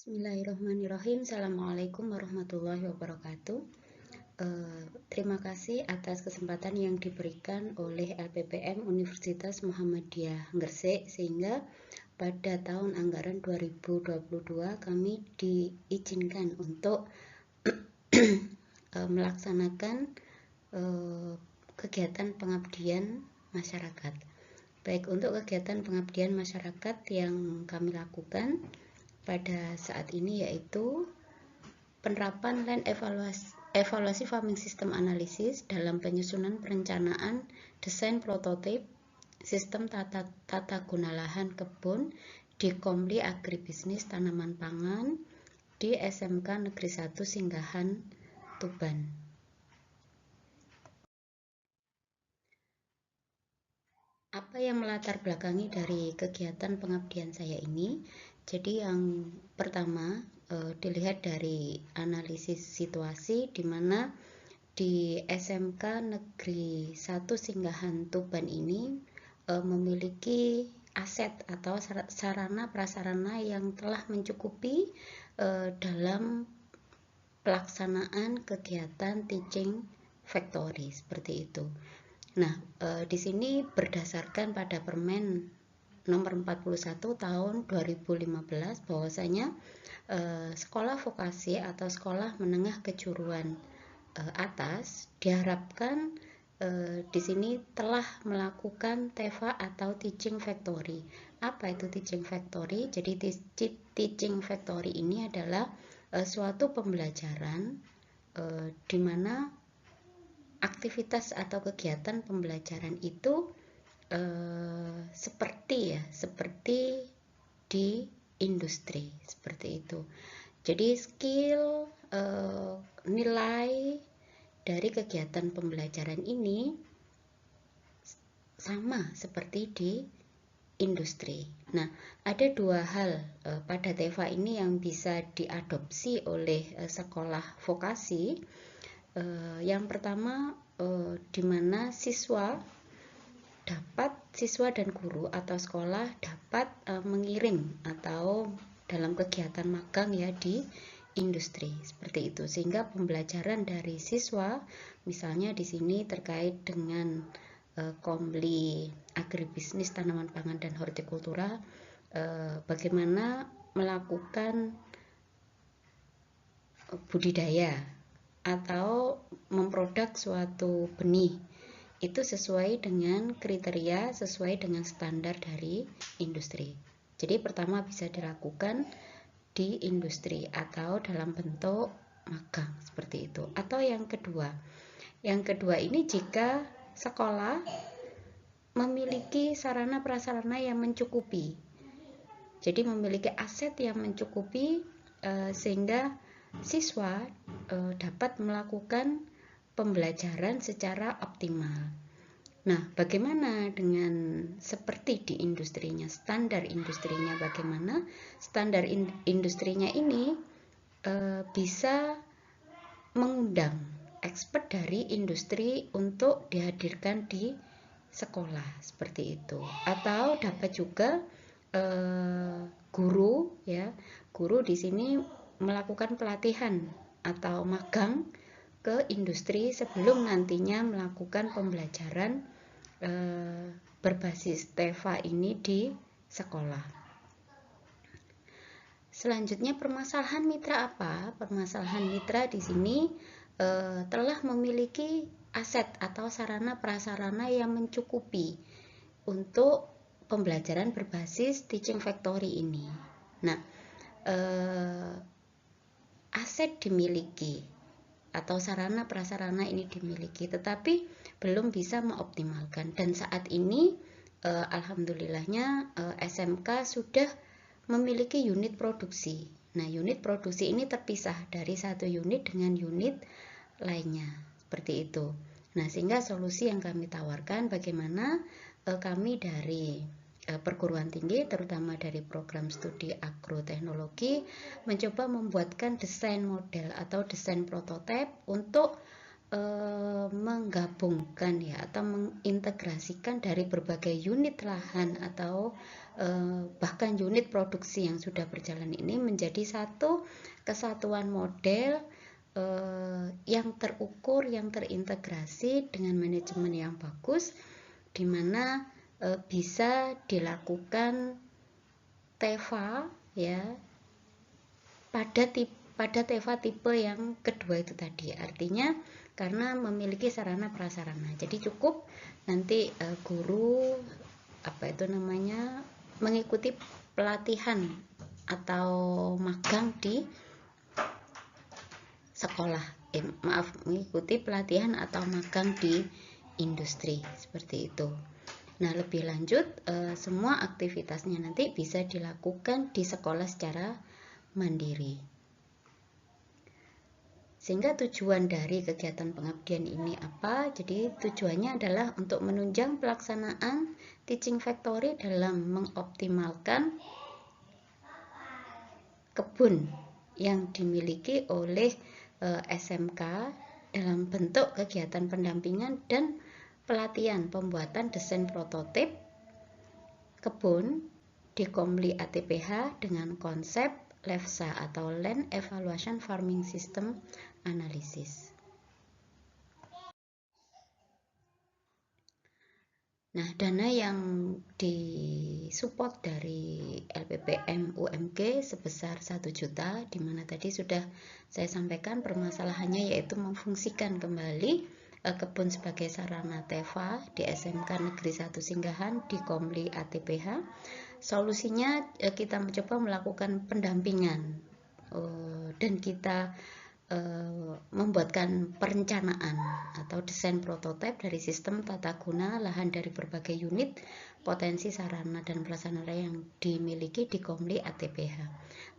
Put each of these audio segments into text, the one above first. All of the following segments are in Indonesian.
Bismillahirrahmanirrahim. Assalamualaikum warahmatullahi wabarakatuh. Terima kasih atas kesempatan yang diberikan oleh LPPM Universitas Muhammadiyah Gresik, sehingga pada tahun anggaran 2022 kami diizinkan untuk melaksanakan kegiatan pengabdian masyarakat. Baik, untuk kegiatan pengabdian masyarakat yang kami lakukan pada saat ini yaitu penerapan dan evaluasi farming system analisis dalam penyusunan perencanaan desain prototip sistem tata guna lahan kebun di Komli Agribisnis Tanaman Pangan di SMK Negeri 1 Singgahan Tuban. Apa yang melatar belakangi dari kegiatan pengabdian saya ini? Jadi yang pertama dilihat dari analisis situasi di mana di SMK Negeri 1 Singgahan Tuban ini memiliki aset atau sarana prasarana yang telah mencukupi dalam pelaksanaan kegiatan teaching factory seperti itu. Nah, di sini berdasarkan pada Permen nomor 41 tahun 2015 bahwasanya sekolah vokasi atau sekolah menengah kejuruan atas diharapkan di sini telah melakukan TEFA atau Teaching Factory. Apa itu Teaching Factory? Jadi Teaching Factory ini adalah suatu pembelajaran di mana aktivitas atau kegiatan pembelajaran itu seperti di industri seperti itu. Jadi skill nilai dari kegiatan pembelajaran ini sama seperti di industri. Nah, ada dua hal pada TEFA ini yang bisa diadopsi oleh sekolah vokasi. Yang pertama, di mana siswa dan guru atau sekolah dapat mengiring atau dalam kegiatan magang ya di industri seperti itu, sehingga pembelajaran dari siswa misalnya di sini terkait dengan Komli Agribisnis Tanaman Pangan dan Hortikultura, bagaimana melakukan budidaya atau memproduk suatu benih itu sesuai dengan kriteria, sesuai dengan standar dari industri. Jadi pertama bisa dilakukan di industri atau dalam bentuk magang seperti itu. Atau yang kedua ini jika sekolah memiliki sarana prasarana yang mencukupi. Jadi memiliki aset yang mencukupi sehingga siswa dapat melakukan pembelajaran secara optimal. Nah, bagaimana dengan seperti di industrinya? Standar industrinya bagaimana? Standar industrinya ini bisa mengundang expert dari industri untuk dihadirkan di sekolah seperti itu. Atau dapat juga guru di sini melakukan pelatihan atau magang ke industri sebelum nantinya melakukan pembelajaran berbasis TEFA ini di sekolah. Selanjutnya, permasalahan mitra apa? Permasalahan mitra di sini telah memiliki aset atau sarana prasarana yang mencukupi untuk pembelajaran berbasis teaching factory ini. Nah, aset dimiliki atau sarana prasarana ini dimiliki, tetapi belum bisa mengoptimalkan. Dan saat ini alhamdulillahnya SMK sudah memiliki unit produksi. Nah, unit produksi ini terpisah dari satu unit dengan unit lainnya seperti itu. Nah, sehingga solusi yang kami tawarkan bagaimana kami dari perguruan tinggi, terutama dari program studi agroteknologi, mencoba membuatkan desain model atau desain prototipe untuk menggabungkan ya atau mengintegrasikan dari berbagai unit lahan atau bahkan unit produksi yang sudah berjalan ini menjadi satu kesatuan model yang terukur, yang terintegrasi dengan manajemen yang bagus, di mana bisa dilakukan TEVA ya pada TEVA tipe yang kedua itu tadi. Artinya karena memiliki sarana prasarana. Jadi cukup nanti guru mengikuti pelatihan atau magang di sekolah. Mengikuti pelatihan atau magang di industri seperti itu. Nah, lebih lanjut semua aktivitasnya nanti bisa dilakukan di sekolah secara mandiri. Sehingga tujuan dari kegiatan pengabdian ini apa? Jadi tujuannya adalah untuk menunjang pelaksanaan teaching factory dalam mengoptimalkan kebun yang dimiliki oleh SMK dalam bentuk kegiatan pendampingan dan pelatihan pembuatan desain prototip kebun di Komli ATPH dengan konsep LEFSA atau Land Evaluation Farming System Analysis. Nah, dana yang disupport dari LPPM UMG sebesar 1 juta, di mana tadi sudah saya sampaikan permasalahannya yaitu memfungsikan kembali kebun sebagai sarana TEVA di SMK Negeri 1 Singgahan di Komli ATPH. Solusinya kita mencoba melakukan pendampingan dan kita membuatkan perencanaan atau desain prototipe dari sistem tata guna lahan dari berbagai unit potensi sarana dan prasarana yang dimiliki di Komli ATPH.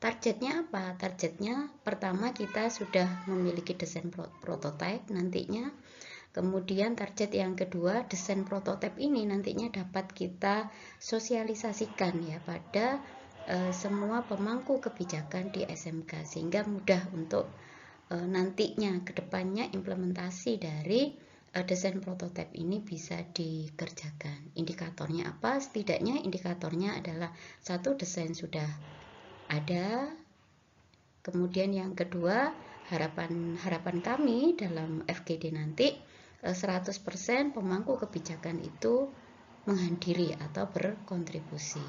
Targetnya apa? Targetnya pertama kita sudah memiliki desain prototipe nantinya. Kemudian target yang kedua, desain prototipe ini nantinya dapat kita sosialisasikan ya pada semua pemangku kebijakan di SMK sehingga mudah untuk nantinya kedepannya implementasi dari desain prototipe ini bisa dikerjakan. Indikatornya apa? Setidaknya indikatornya adalah satu, desain sudah ada. Kemudian yang kedua, harapan kami dalam FGD nanti 100% pemangku kebijakan itu menghadiri atau berkontribusi.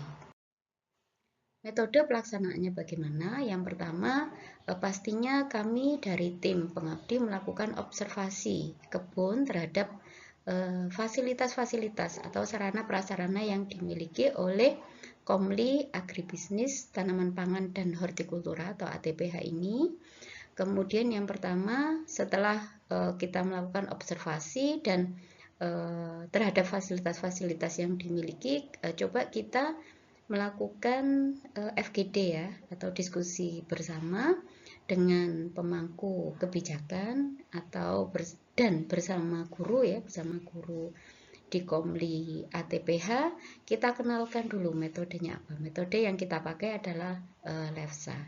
Metode pelaksanaannya bagaimana? Yang pertama, pastinya kami dari tim pengabdi melakukan observasi kebun terhadap fasilitas-fasilitas atau sarana prasarana yang dimiliki oleh Komli Agribisnis Tanaman Pangan dan Hortikultura atau ATPH ini. Kemudian yang pertama, setelah kita melakukan observasi dan terhadap fasilitas-fasilitas yang dimiliki, coba kita melakukan FGD ya atau diskusi bersama dengan pemangku kebijakan atau bersama guru ya, bersama guru di Komli ATPH. Kita kenalkan dulu metodenya apa. Metode yang kita pakai adalah LEFSA.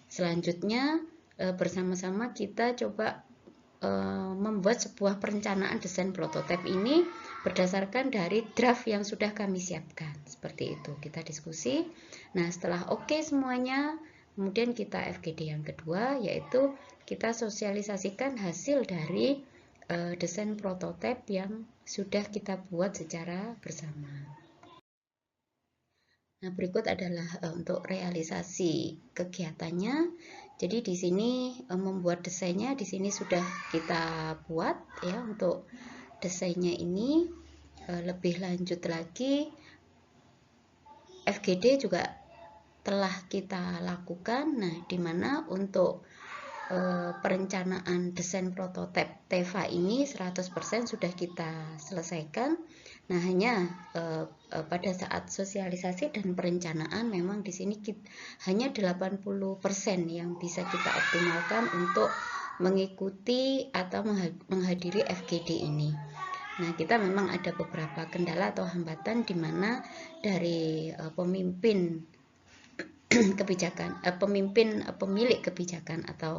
Selanjutnya bersama-sama kita coba membuat sebuah perencanaan desain prototipe ini berdasarkan dari draft yang sudah kami siapkan. Seperti itu, kita diskusi. Nah, setelah oke semuanya, kemudian kita FGD yang kedua, yaitu kita sosialisasikan hasil dari desain prototipe yang sudah kita buat secara bersama. Nah, berikut adalah untuk realisasi kegiatannya. Jadi di sini membuat desainnya di sini sudah kita buat ya. Untuk desainnya ini lebih lanjut lagi FGD juga telah kita lakukan. Nah, di mana untuk perencanaan desain prototipe TEVA ini 100% sudah kita selesaikan. Nah, hanya pada saat sosialisasi dan perencanaan memang di sini hanya 80% yang bisa kita optimalkan untuk mengikuti atau menghadiri FGD ini. Nah, kita memang ada beberapa kendala atau hambatan di mana dari pemilik kebijakan atau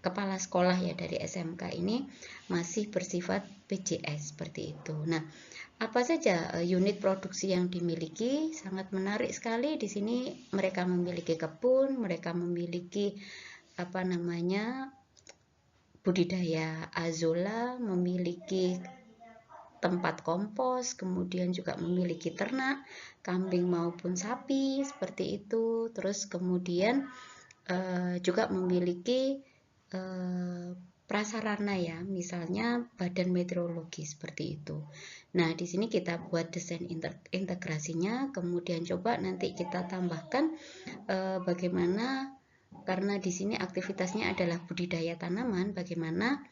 kepala sekolah ya dari SMK ini masih bersifat PJS seperti itu. Nah, apa saja unit produksi yang dimiliki? Sangat menarik sekali. Di sini mereka memiliki kebun, mereka memiliki apa namanya budidaya azolla, memiliki tempat kompos, kemudian juga memiliki ternak, kambing maupun sapi seperti itu. Terus kemudian juga memiliki prasarana ya, misalnya badan meteorologi seperti itu. Nah, di sini kita buat desain integrasinya, kemudian coba nanti kita tambahkan bagaimana, karena di sini aktivitasnya adalah budidaya tanaman, bagaimana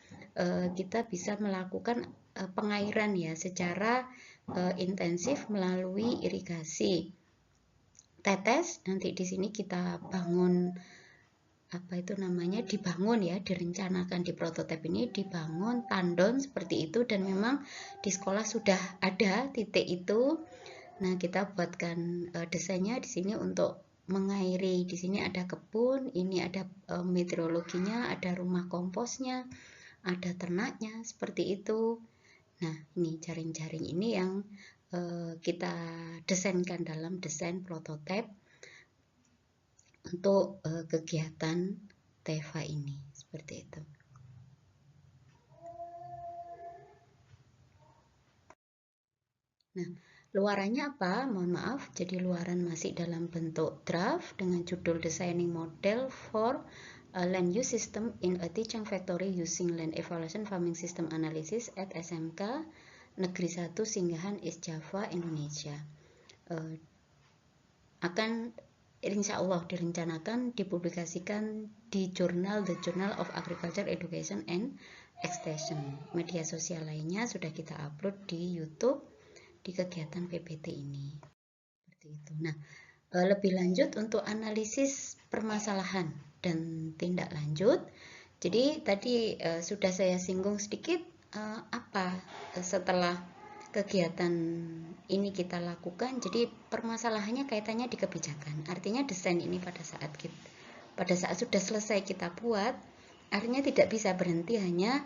kita bisa melakukan pengairan ya secara intensif melalui irigasi tetes. Nanti di sini kita bangun apa itu namanya, dibangun ya, direncanakan di prototipe ini dibangun tandon seperti itu, dan memang di sekolah sudah ada titik itu. Nah, kita buatkan desainnya di sini untuk mengairi. Di sini ada kebun, ini ada meteorologinya, ada rumah komposnya, ada ternaknya seperti itu. Nah, ini jaring-jaring ini yang kita desainkan dalam desain prototipe untuk kegiatan TEVA ini seperti itu. Nah, luarannya apa? Mohon maaf, jadi luaran masih dalam bentuk draft dengan judul Designing Model for a Land Use System in a Teaching Factory Using Land Evaluation Farming System Analysis at SMK Negeri 1 Singgahan East Java, Indonesia. Akan insya Allah direncanakan dipublikasikan di jurnal The Journal of Agriculture Education and Extension. Media sosial lainnya sudah kita upload di YouTube di kegiatan PPT ini. Seperti itu. Nah, lebih lanjut untuk analisis permasalahan dan tindak lanjut. Jadi tadi sudah saya singgung sedikit apa setelah kegiatan ini kita lakukan. Jadi permasalahannya kaitannya di kebijakan. Artinya desain ini pada saat sudah selesai kita buat, artinya tidak bisa berhenti hanya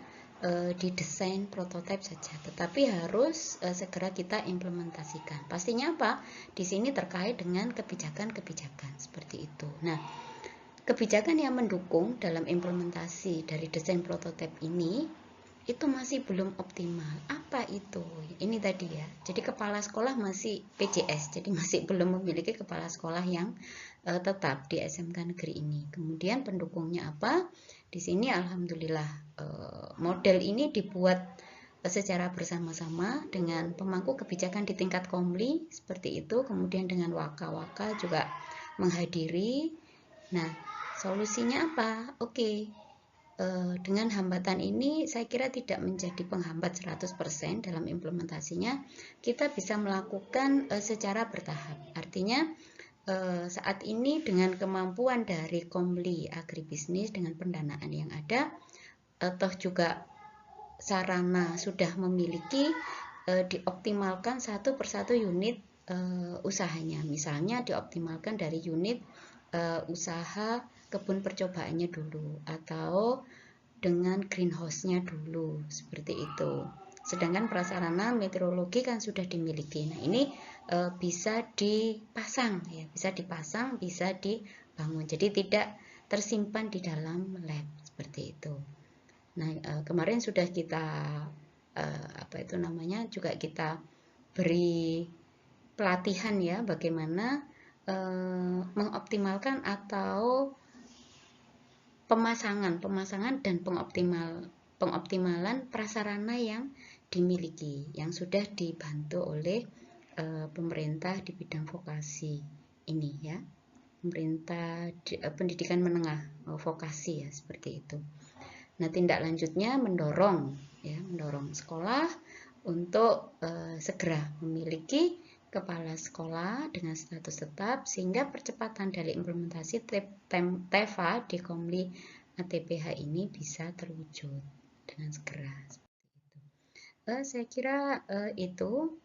di desain prototipe saja, tetapi harus segera kita implementasikan. Pastinya apa? Di sini terkait dengan kebijakan-kebijakan seperti itu. Nah, kebijakan yang mendukung dalam implementasi dari desain prototipe ini itu masih belum optimal. Apa itu? Ini tadi ya. Jadi kepala sekolah masih PJS, jadi masih belum memiliki kepala sekolah yang tetap di SMK negeri ini. Kemudian pendukungnya apa? Di sini alhamdulillah model ini dibuat secara bersama-sama dengan pemangku kebijakan di tingkat Komli seperti itu. Kemudian dengan waka-waka juga menghadiri. Nah, solusinya apa? Oke. Dengan hambatan ini saya kira tidak menjadi penghambat 100% dalam implementasinya. Kita bisa melakukan secara bertahap. Artinya saat ini dengan kemampuan dari Komli Agribisnis dengan pendanaan yang ada, atau juga sarana sudah memiliki, dioptimalkan satu persatu unit usahanya. Misalnya dioptimalkan dari unit usaha kebun percobaannya dulu, atau dengan greenhouse-nya dulu seperti itu. Sedangkan prasarana meteorologi kan sudah dimiliki. Nah, ini bisa dipasang ya, bisa dipasang, bisa dibangun. Jadi tidak tersimpan di dalam lab seperti itu. Nah, kemarin sudah kita juga kita beri pelatihan ya, bagaimana mengoptimalkan atau pemasangan dan pengoptimalan prasarana yang dimiliki, yang sudah dibantu oleh pemerintah di bidang vokasi ini ya, pemerintah pendidikan menengah vokasi ya, seperti itu. Nah, tindak lanjutnya mendorong sekolah untuk segera memiliki kepala sekolah dengan status tetap, sehingga percepatan dari implementasi TEVA di Komli ATPH ini bisa terwujud dengan segera. Saya kira itu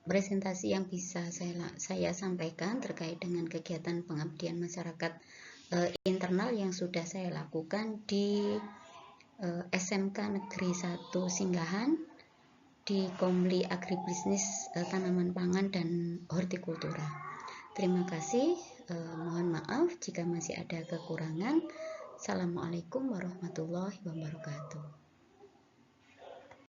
presentasi yang bisa saya sampaikan terkait dengan kegiatan pengabdian masyarakat internal yang sudah saya lakukan di SMK Negeri 1 Singgahan, di Komli Agribisnis Tanaman Pangan dan Hortikultura. Terima kasih, mohon maaf jika masih ada kekurangan. Assalamualaikum warahmatullahi wabarakatuh.